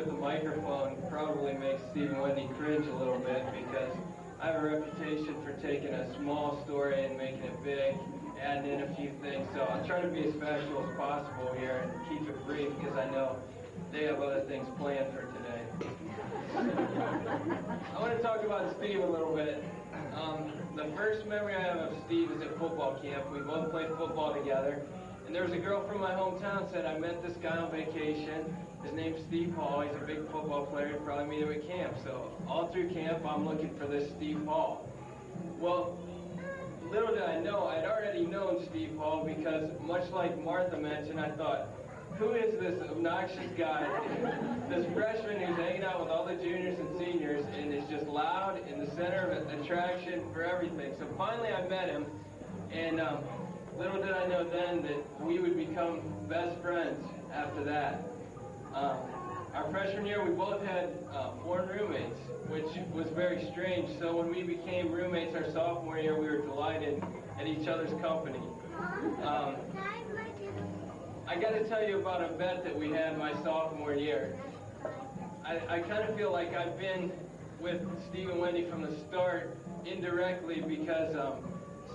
with the microphone probably makes Steve and Wendy cringe a little bit because I have a reputation for taking a small story and making it big, adding in a few things. So I'll try to be as factual as possible here and keep it brief because I know they have other things planned for today. I want to talk about Steve a little bit. The first memory I have of Steve is at football camp. We both played football together. And there was a girl from my hometown said, I met this guy on vacation. His name's Steve Hall. He's a big football player. You'll probably meet him at camp. So all through camp, I'm looking for this Steve Hall. Well, little did I know, I'd already known Steve Hall because much like Martha mentioned, I thought, who is this obnoxious guy, this freshman who's hanging out with all the juniors and seniors and is just loud in the center of attraction for everything. So finally I met him, and little did I know then that we would become best friends after that. Our freshman year, we both had foreign roommates, which was very strange. So when we became roommates our sophomore year, we were delighted at each other's company. I got to tell you about a bet that we had my sophomore year. I kind of feel like I've been with Steve and Wendy from the start indirectly because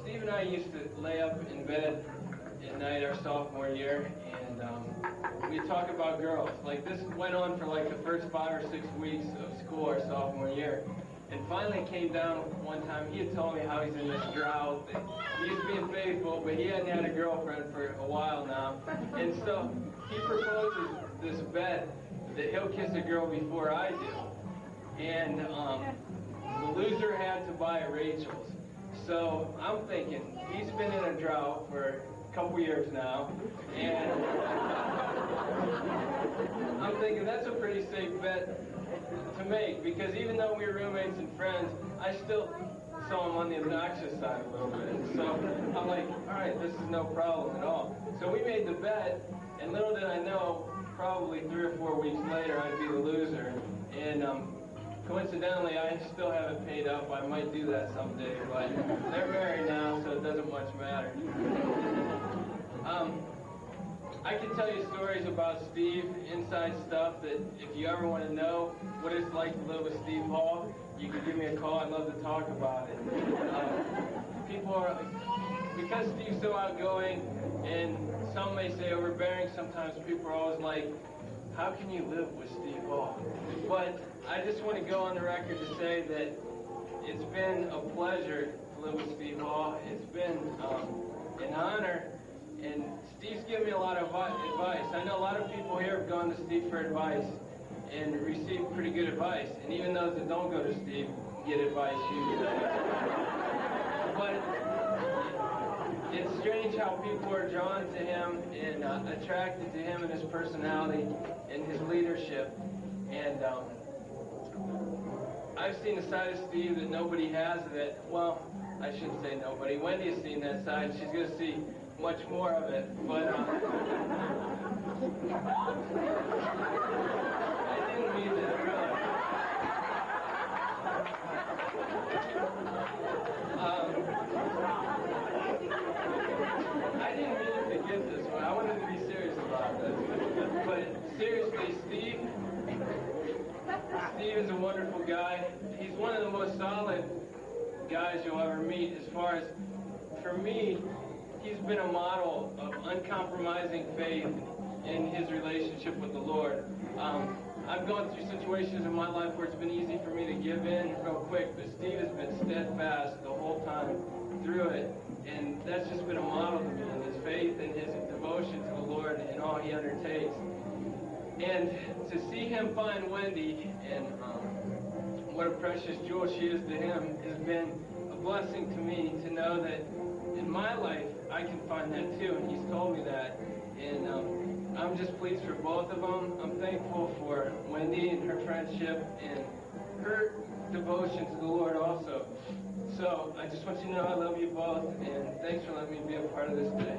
Steve and I used to lay up in bed at night our sophomore year, and we'd talk about girls. Like, this went on for like the first 5 or 6 weeks of school our sophomore year. And finally it came down one time. He had told me how he's in this drought. He was being faithful, but he hadn't had a girlfriend for a while now. And so he proposes this bet that he'll kiss a girl before I do. And the loser had to buy Rachel's. So I'm thinking, he's been in a drought for a couple years now, and I'm thinking that's a pretty safe bet to make, because even though we were roommates and friends, I still saw him on the obnoxious side a little bit. So I'm like, all right, this is no problem at all. So we made the bet, and little did I know, probably 3 or 4 weeks later, I'd be the loser. And coincidentally, I still haven't paid up. I might do that someday, but they're married now, so it doesn't much matter. I can tell you stories about Steve, inside stuff, that if you ever want to know what it's like to live with Steve Hall, you can give me a call. I'd love to talk about it. People are, because Steve's so outgoing, and some may say overbearing, sometimes people are always like, how can you live with Steve Hall? But I just want to go on the record to say that it's been a pleasure to live with Steve Hall. It's been an honor, and Steve's given me a lot of advice. I know a lot of people here have gone to Steve for advice and received pretty good advice, and even those that don't go to Steve get advice usually. But it's strange how people are drawn to him and attracted to him and his personality and his leadership. And I've seen a side of Steve that nobody has that, well, I shouldn't say nobody. Wendy has seen that side. She's going to see much more of it. But I didn't mean that, really. I didn't mean to get this one. I wanted to be serious about this. But seriously, Steve is a wonderful guy. He's one of the most solid guys you'll ever meet. As far as, for me, he's been a model of uncompromising faith in his relationship with the Lord. I've gone through situations in my life where it's been easy for me to give in real quick, but Steve has been steadfast the whole time through it. And that's just been a model to me, in his faith and his devotion to the Lord and all he undertakes. And to see him find Wendy, and what a precious jewel she is to him, has been a blessing to me to know that in my life I can find that too, and he's told me that. And I'm just pleased for both of them. I'm thankful for Wendy and her friendship and her devotion to the Lord also. So I just want you to know I love you both, and thanks for letting me be a part of this day.